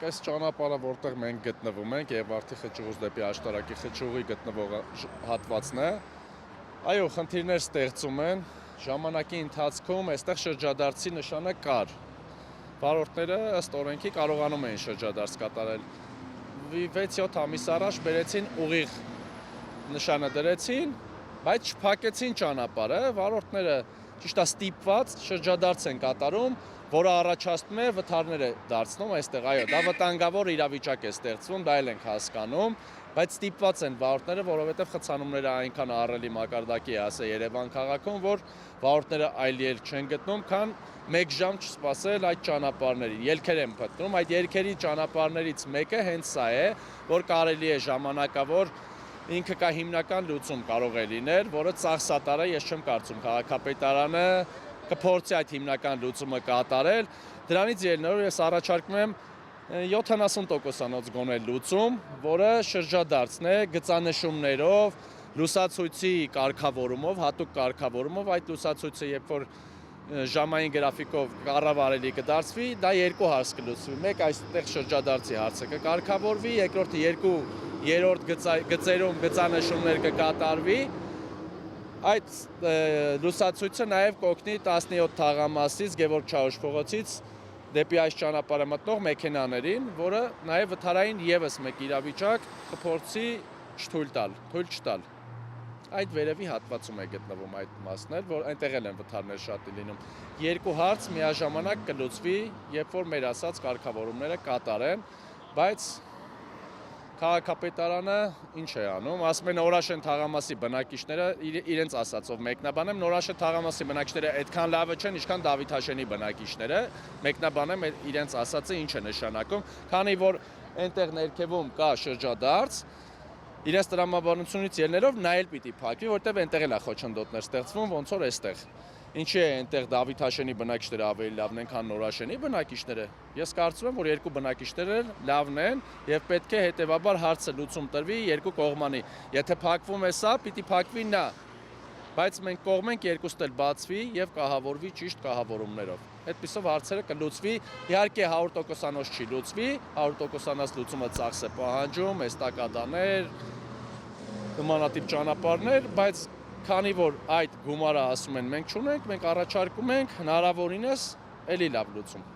Տեսեք, այս ճանապարհը, որտեղ մենք գտնվում ենք, Երվարդի խճուղուց դեպի Աշտարակի խճուղի գտնվող հատվածն է, այո, խնդիրներ ստեղծում են, ժամանակի ընթացքում այստեղ շրջադարձի նշանը կար։ Վարորդները ըստ օրենքի կարողանում էին շրջադարձ կատարել։ 6-7 ամիս առաջ բերեցին ուղիղ նշանը դրեցին, բայց չփակեցին ճանապարհը, վարորդները ճիշտ է ստիպված շրջադարձ են կատարում, որը առաջացնում է վթարներ է դարձնում այստեղ, այո, դա վտանգավոր իրավիճակ է ստեղծվում, դա էլ ենք հասկանում, բայց ստիպված են վարորդները, որովհետև խցանումները այնքան ահռելի մակարդակի է, ասե Երևան քաղաքում, որ վարորդները այլ ելք չեն գտնում, քան 1 ժամ չսպասել այդ ճանապարհներին, ելքեր են փնտրում, այդ ելքերի ճանապարհներից մեկը հենց սա է, որ կարելի է ժամանակավոր ինքը կա հիմնական լուծում կարող է լինել, որը ծախսատար է, ես չեմ կարծում քաղաքապետարանը կփորձի այդ հիմնական լուծումը կատարել, դրանից ելնելով ես առաջարկում եմ 70%-անոց գոնե լուծում, որը շրջադարձն է գծանշումներով, լուսացույցի կարգավորումով, հատուկ կարգավորումով, այդ լուսացույցը երբ որ ժամային գրաֆիկով կառավարելի կդարձվի, դա երկու հարց կլուծվի, մեկ այստեղ շրջադարձի հարցը կկարգավորվի, երկրորդը երկու երրորդ գծերում գծանշումներ կկատարվի, այդ լուսացույցը նաև կօգնի 17 թաղամասից Գևորգ Չաուշ փողոցից դեպի այս ճանապարհը մտնող մեքենաներին, որը նաև վթարային եւս մեկ իրավիճակ կփորձի թույլ չտալ։ Այդ վերևի հատվածում է գտնվում այդ մասն էլ, որ այնտեղ էլ են վթարներ շատ լինում։ Երկու հարց միաժամանակ կլուծվի, երբ որ մեր ասած կարգավորումները կատարեն, բայց քաղաքապետարանը ինչ է անում, ասում են Նորաշեն թաղամասի բնակիչները իրենց ասածով մեկնաբանեմ, Նորաշեն թաղամասի բնակիչները այդքան լավը չեն, ինչքան Դավիթաշենի բնակիչները, մեկնաբանեմ իրենց ասածը ինչ է նշանակում, քանի որ այնտեղ ներքևում կա շրջադարձ, իրենց տրամաբանությունից ելնելով նա էլ պիտի փակվի, որտեղ այնտեղ էլ է խոչընդոտներ ստեղծվում, ոնց որ այստեղ։ Ինչի է այնտեղ Դավիթաշենի բնակիչները ավելի լավն են, քան Նորաշենի բնակիչները։ Ես կարծում եմ, որ երկու բնակիչները լավն են եւ պետք է հետեւաբար հարցը լուծում տրվի երկու կողմանի։ Եթե փակվում է սա, պիտի փակվի նա։ Բայց մենք կողմենք երկուստ էլ բացվի եւ կահավորվի ճիշտ կահավորումներով։ Այդպիսով հարցերը կլուծվի, իհարկե 100%-անոց չի լուծվի, 100%-անոց լուծումը ծախս է պահանջում, էստակադաներ, նմանատիպ ճանապարհներ, բայց քանի որ այդ գումարը ասում են մենք չունենք, մենք առաջարկում ենք հնարավորինս էլի լավ լուծում։